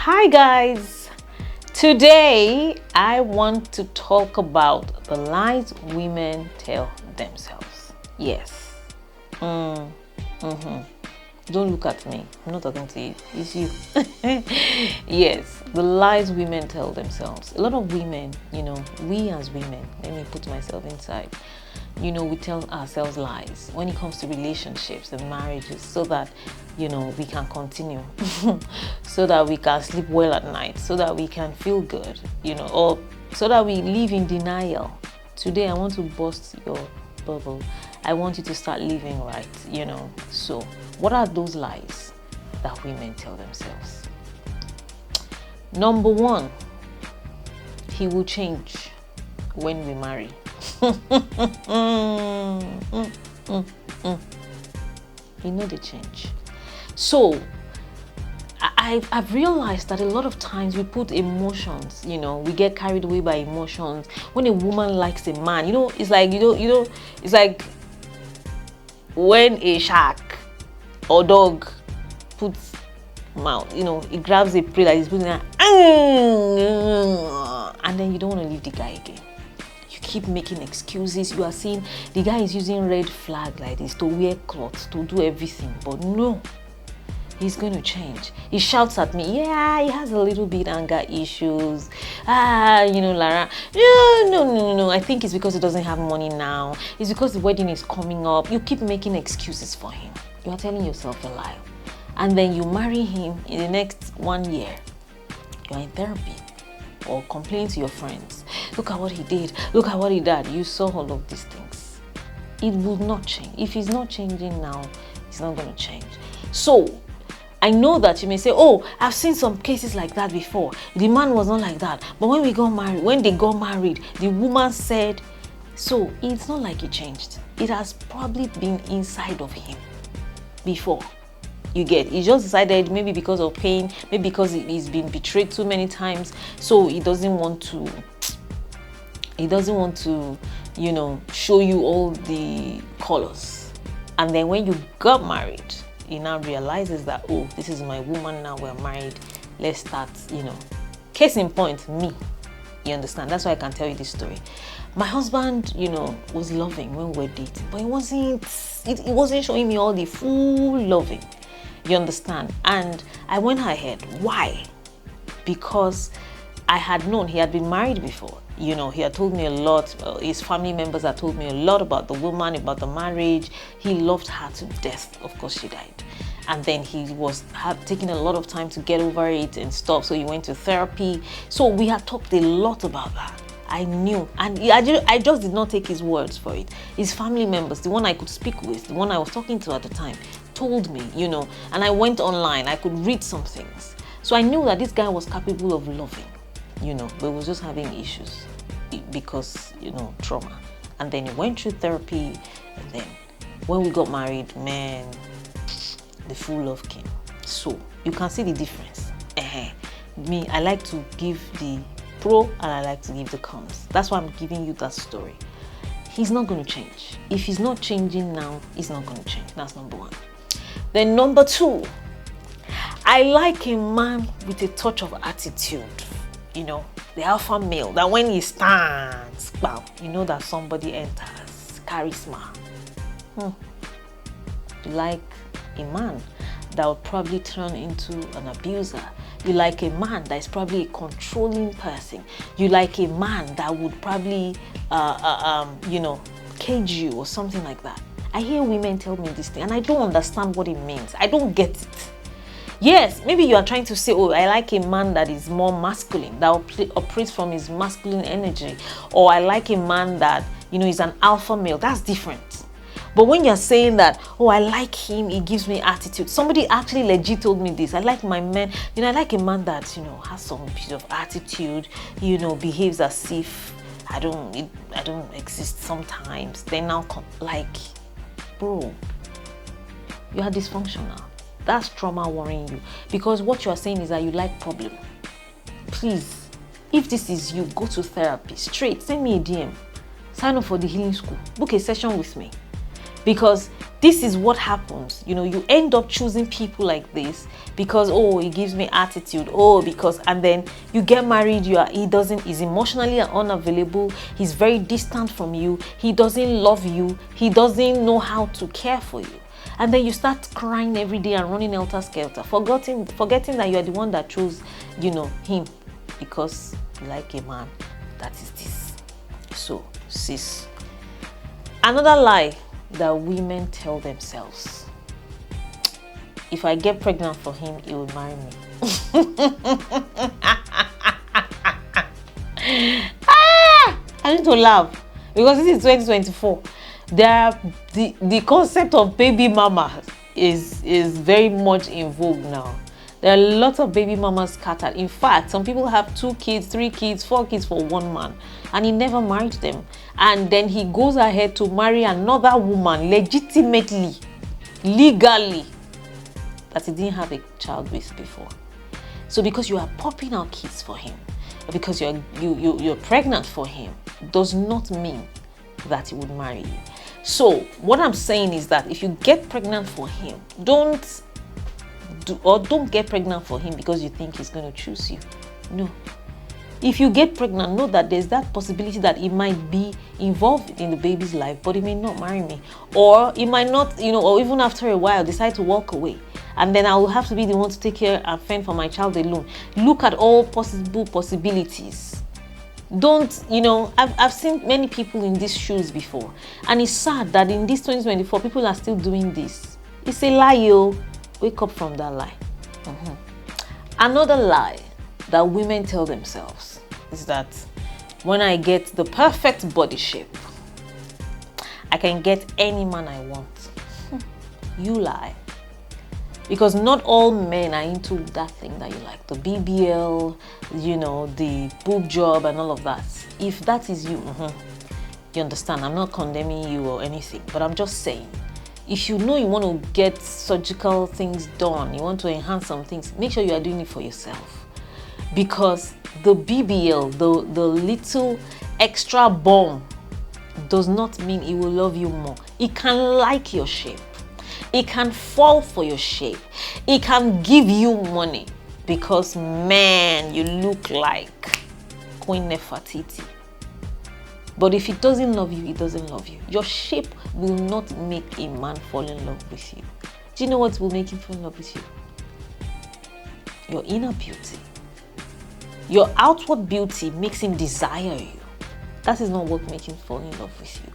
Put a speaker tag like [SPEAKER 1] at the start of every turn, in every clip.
[SPEAKER 1] Hi guys, today I want to talk about the lies women tell themselves. Yes. Don't look at me. I'm not talking to you. It's you. Yes, the lies women tell themselves. A lot of women, we as women, let me put myself inside, we tell ourselves lies when it comes to relationships and marriages so that, we can continue, so that we can sleep well at night, so that we can feel good, or so that we live in denial. Today, I want to burst your bubble. I want you to start living right, So, what are those lies that women tell themselves? Number one, he will change when we marry. They change. So, I've realized that a lot of times we put emotions, we get carried away by emotions. When a woman likes a man, it's like, it's like when a shark or dog puts mouth, it grabs a prey that is putting and then you don't want to leave the guy again. You keep making excuses. You are seeing the guy is using red flag like this to wear clothes, to do everything, but no. He's going to change. He shouts at me, yeah, he has a little bit anger issues. Lara, no. I think it's because he doesn't have money now. It's because the wedding is coming up. You keep making excuses for him. You are telling yourself a lie. And then you marry him in the next 1 year. You're in therapy or complaining to your friends. Look at what he did. Look at what he did. You saw all of these things. It will not change. If he's not changing now, it's not going to change. So, I know that you may say, oh, I've seen some cases like that before. The man was not like that. But when they got married, the woman said, so it's not like he changed. It has probably been inside of him before. You get, he just decided maybe because of pain, maybe because he's been betrayed too many times. So he doesn't want to, show you all the colors. And then when you got married, he now realizes that, oh, this is my woman now, we're married, let's start, Case in point, me. You understand? That's why I can tell you this story. My husband, was loving when we were dating, but it wasn't showing me all the full loving. You understand? And I went ahead. Why? Because I had known he had been married before. He had told me a lot. His family members had told me a lot about the woman, about the marriage. He loved her to death. Of course, she died. And then he had taken a lot of time to get over it and stuff. So he went to therapy. So we had talked a lot about that. I knew. And I just did not take his words for it. His family members, the one I could speak with, the one I was talking to at the time, told me, and I went online. I could read some things. So I knew that this guy was capable of loving. But he was just having issues because, trauma. And then he went through therapy, and then when we got married, man, the full love came. So you can see the difference. Me, I like to give the pro and I like to give the cons. That's why I'm giving you that story. He's not going to change. If he's not changing now, he's not going to change. That's number one. Then number two, I like a man with a touch of attitude. The alpha male, that when he stands, wow, that somebody enters. Charisma. You like a man that would probably turn into an abuser. You like a man that is probably a controlling person. You like a man that would probably, cage you or something like that. I hear women tell me this thing and I don't understand what it means. I don't get it. Yes, maybe you are trying to say, oh, I like a man that is more masculine, that operates from his masculine energy. Or I like a man that, is an alpha male. That's different. But when you're saying that, oh, I like him, he gives me attitude. Somebody actually legit told me this. I like my man, I like a man that, has some bit of attitude, behaves as if I don't exist sometimes. They now bro, you are dysfunctional. That's trauma worrying you. Because what you are saying is that you like problem. Please, if this is you, go to therapy. Straight, send me a DM. Sign up for the healing school. Book a session with me. because this is what happens. You know, you end up choosing people like this because, oh, he gives me attitude, oh, because, and then you get married, he's emotionally unavailable, he's very distant from you, he doesn't love you, he doesn't know how to care for you. And then you start crying every day and running helter-skelter, forgetting that you are the one that chose, you know, him, because you like a man. That is this. So, sis. Another lie that women tell themselves: if I get pregnant for him, he will marry me. I need to laugh because this is 2024. The concept of baby mama is very much in vogue now. There are lots of baby mamas scattered. In fact, some people have 2 kids, 3 kids, 4 kids for one man, and he never married them. And then he goes ahead to marry another woman legitimately, legally, that he didn't have a child with before. So because you are popping out kids for him, because you're pregnant for him, does not mean that he would marry you. So what I'm saying is that if you get pregnant for him, don't get pregnant for him because you think he's going to choose you. No. If you get pregnant, know that there's that possibility that he might be involved in the baby's life, but he may not marry me. Or he might not, you know, or even after a while decide to walk away. And then I will have to be the one to take care and fend for my child alone. Look at all possible possibilities. Don't, you know, I've seen many people in these shoes before. And it's sad that in this 2024, people are still doing this. It's a lie, yo. Wake up from that lie. Another lie that women tell themselves is that when I get the perfect body shape, I can get any man I want. You lie. Because not all men are into that thing that you like. The BBL, you know, the boob job and all of that. If that is you, you understand. I'm not condemning you or anything, but I'm just saying, if you know you want to get surgical things done, you want to enhance some things, make sure you are doing it for yourself. Because the BBL, the little extra bomb, does not mean it will love you more. It can like your shape. It can fall for your shape. It can give you money because, man, you look like Queen Nefertiti. But if it doesn't love you, it doesn't love you. Your shape will not make a man fall in love with you. Do you know what will make him fall in love with you? Your inner beauty. Your outward beauty makes him desire you. That is not what makes him fall in love with you.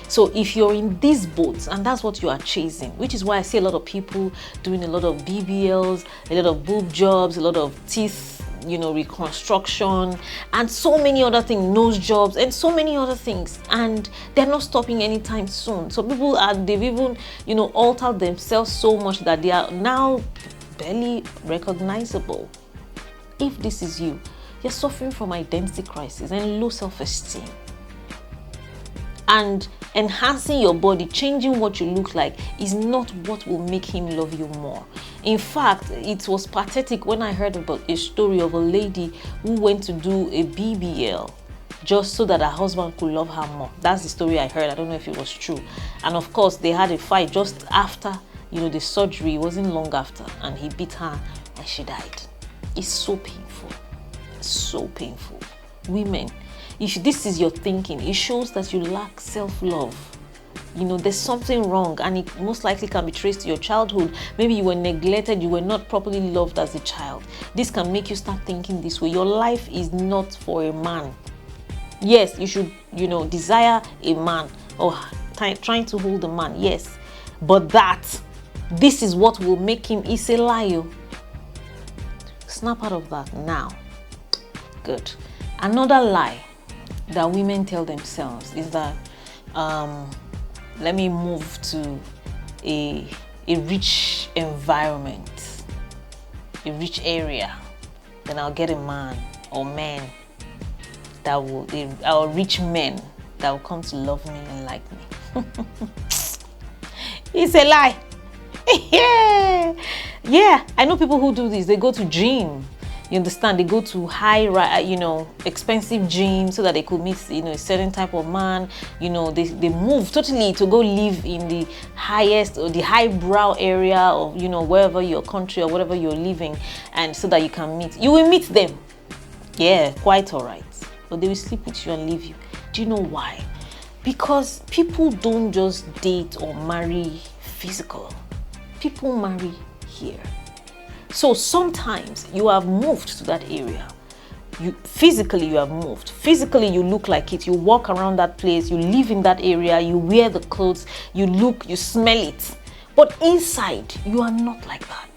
[SPEAKER 1] So if you're in these boats and that's what you are chasing, which is why I see a lot of people doing a lot of BBLs, a lot of boob jobs, a lot of teeth, you know, reconstruction, and so many other things, nose jobs, and so many other things, and they're not stopping anytime soon. So people they've even, you know, altered themselves so much that they are now barely recognizable. If this is you, you're suffering from identity crisis and low self-esteem. And enhancing your body, changing what you look like, is not what will make him love you more. In fact, it was pathetic when I heard about a story of a lady who went to do a BBL just so that her husband could love her more. That's the story I heard. I don't know if it was true. And of course, they had a fight just after, you know, the surgery. It wasn't long after, and he beat her and she died. It's so painful. It's so painful. Women, if this is your thinking, it shows that you lack self-love. You know, there's something wrong, and it most likely can be traced to your childhood. Maybe you were neglected, you were not properly loved as a child. This can make you start thinking this way. Your life is not for a man. Yes, you should, you know, desire a man or trying to hold a man, yes. But this is what will make him, it's a lie. Snap out of that now. Good. Another lie that women tell themselves is that let me move to a rich environment, a rich area, then I'll get a man or men that will, or rich men that will come to love me and like me. It's a lie. Yeah, I know people who do this. They go to gym, You understand? They go to expensive gyms so that they could meet, a certain type of man. They move totally to go live in the highest or the highbrow area of, wherever your country or whatever you're living, and so that you will meet them. Yeah, quite all right. But they will sleep with you and leave you. Do you know why? Because people don't just date or marry physical. People marry here. So sometimes you have moved to that area. Physically you have moved. Physically you look like it. You walk around that place. You live in that area. You wear the clothes. You smell it. But inside, you are not like that.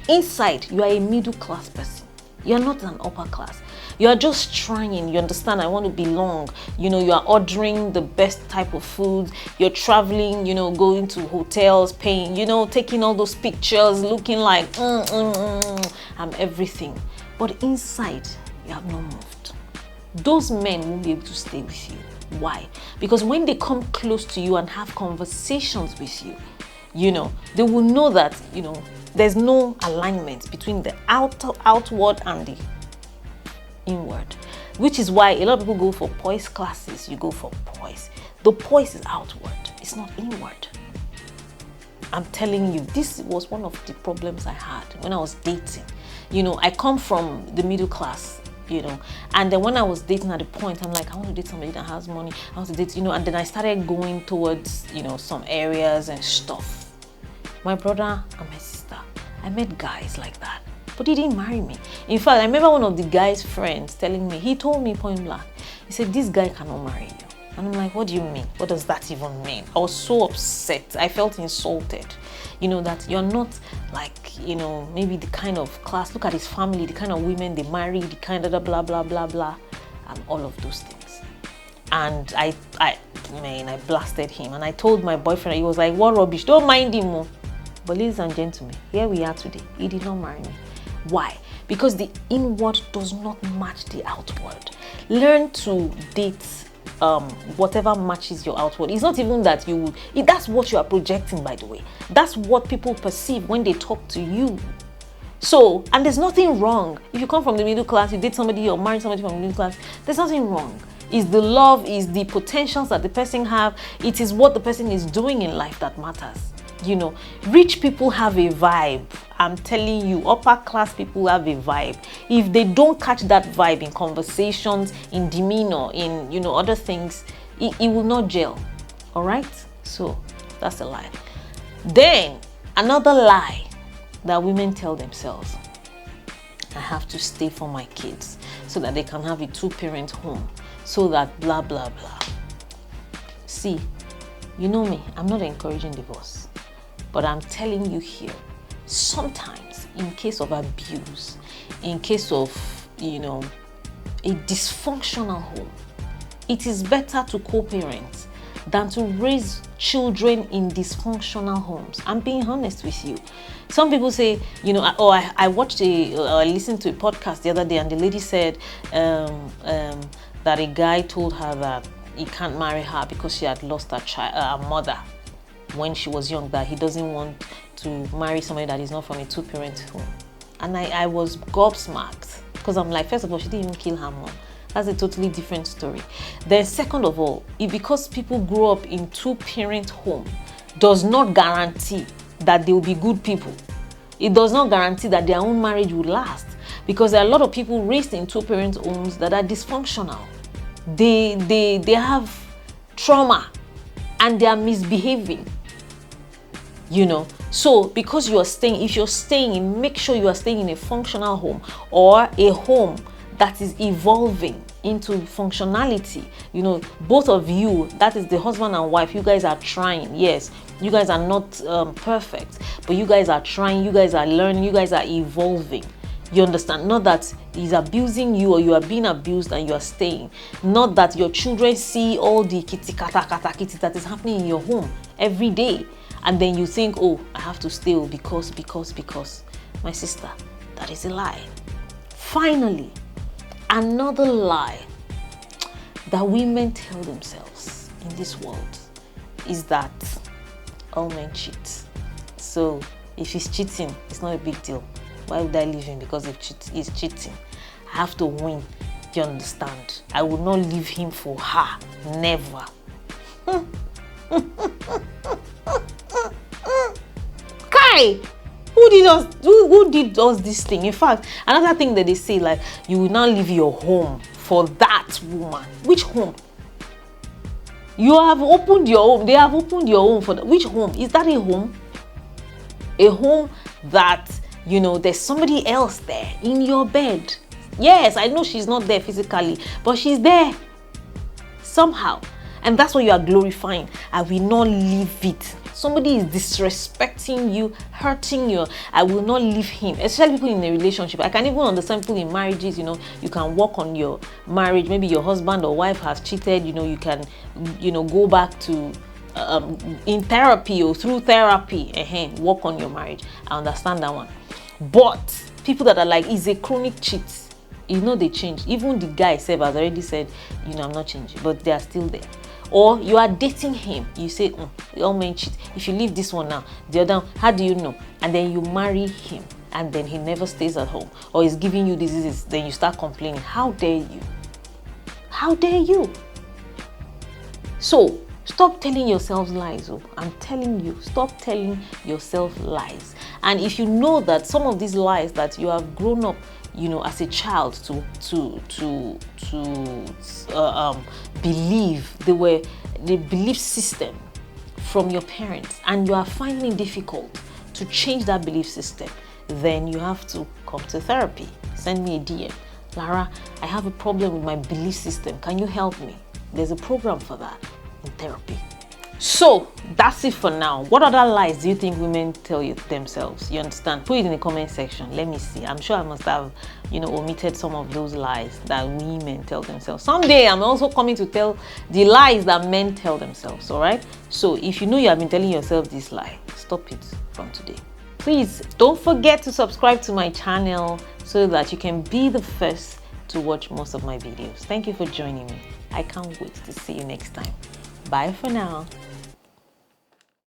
[SPEAKER 1] Inside, you are a middle class person. You are not an upper class. You are just trying, you understand, I want to belong. You are ordering the best type of food. You're traveling, going to hotels, paying, taking all those pictures, looking like, I'm everything. But inside, you have not moved. Those men won't be able to stay with you. Why? Because when they come close to you and have conversations with you, they will know that, there's no alignment between the outward and the inward, which is why a lot of people go for poise classes. You go for poise. The poise is outward, it's not inward. I'm telling you, this was one of the problems I had when I was dating. I come from the middle class, and then when I was dating at the point, I'm like, I want to date somebody that has money. I want to date, and then I started going towards, some areas and stuff. My brother and my sister, I met guys like that. But he didn't marry me. In fact, I remember one of the guy's friends telling me, he told me point blank, he said, this guy cannot marry you. And I'm like, what do you mean? What does that even mean? I was so upset. I felt insulted. That you're not like, maybe the kind of class. Look at his family, the kind of women they marry, the kind of blah, blah, blah, blah, and all of those things. And I blasted him. And I told my boyfriend, he was like, what rubbish? Don't mind him. But ladies and gentlemen, here we are today. He did not marry me. Why? Because the inward does not match the outward. Learn to date whatever matches your outward. It's not even that that's what you are projecting, by the way. That's what people perceive when they talk to you. So, and there's nothing wrong. If you come from the middle class, you date somebody or marry somebody from the middle class, there's nothing wrong. It's the love, is the potentials that the person have. It is what the person is doing in life that matters. Rich people have a vibe. I'm telling you, upper class people have a vibe. If they don't catch that vibe in conversations, in demeanor, in, other things, it will not gel. All right? So that's a lie. Then another lie that women tell themselves: I have to stay for my kids so that they can have a two-parent home, so that blah, blah, blah. See, you know me, I'm not encouraging divorce. But I'm telling you here, sometimes in case of abuse, in case of, a dysfunctional home, it is better to co-parent than to raise children in dysfunctional homes. I'm being honest with you. Some people say, I watched I listened to a podcast the other day, and the lady said that a guy told her that he can't marry her because she had lost her mother when she was young, that he doesn't want to marry somebody that is not from a two-parent home. And I was gobsmacked, because I'm like, first of all, she didn't even kill her mom. That's a totally different story. Then second of all, because people grow up in two-parent home does not guarantee that they will be good people. It does not guarantee that their own marriage will last, because there are a lot of people raised in two-parent homes that are dysfunctional. They have trauma and they are misbehaving. So because if you're staying, make sure you are staying in a functional home, or a home that is evolving into functionality. Both of you, that is the husband and wife, you guys are trying. Yes, you guys are not perfect, but you guys are trying, you guys are learning, you guys are evolving. You understand? Not that he's abusing you or you are being abused and you are staying. Not that your children see all the kitty that is happening in your home every day, and then you think, oh, I have to stay because. My sister, that is a lie. Finally, another lie that women tell themselves in this world is that all men cheat. So if he's cheating, it's not a big deal. Why would I leave him because he's cheating? I have to win. Do you understand? I will not leave him for her. Never. Kai! Who did us this thing? In fact, another thing that they say, like, you will now leave your home for that woman. Which home? You have opened your home. They have opened your home for which home? Is that a home? A home that, you know, there's somebody else there in your bed. Yes, I know she's not there physically, but she's there somehow. And that's what you are glorifying. I will not leave it. Somebody is disrespecting you, hurting you. I will not leave him. Especially people in a relationship. I can even understand people in marriages, you know, you can work on your marriage. Maybe your husband or wife has cheated, you know, you can, you know, go back to in therapy or through therapy, work on your marriage. I understand that one. But people that are like, is a chronic cheat, you know, they change. Even the guy has already said, you know, I'm not changing, but they are still there. Or you are dating him, you say, all men cheat. If you leave this one now, the other, how do you know? And then you marry him, and then he never stays at home, or he's giving you diseases, then you start complaining. How dare you? How dare you? So stop telling yourselves lies. I'm telling you, stop telling yourself lies. And if you know that some of these lies that you have grown up, you know, as a child to believe, they were the belief system from your parents, and you are finding it difficult to change that belief system, then you have to come to therapy. Send me a DM. Lara, I have a problem with my belief system. Can you help me? There's a program for that in therapy. So that's it for now. What other lies do you think women tell themselves? You understand? Put it in the comment section. Let me see. I'm sure I must have, you know, omitted some of those lies that women tell themselves. Someday I'm also coming to tell the lies that men tell themselves. All right. So if you know you have been telling yourself this lie, stop it from today. Please don't forget to subscribe to my channel so that you can be the first to watch most of my videos. Thank you for joining me. I can't wait to see you next time. Bye for now.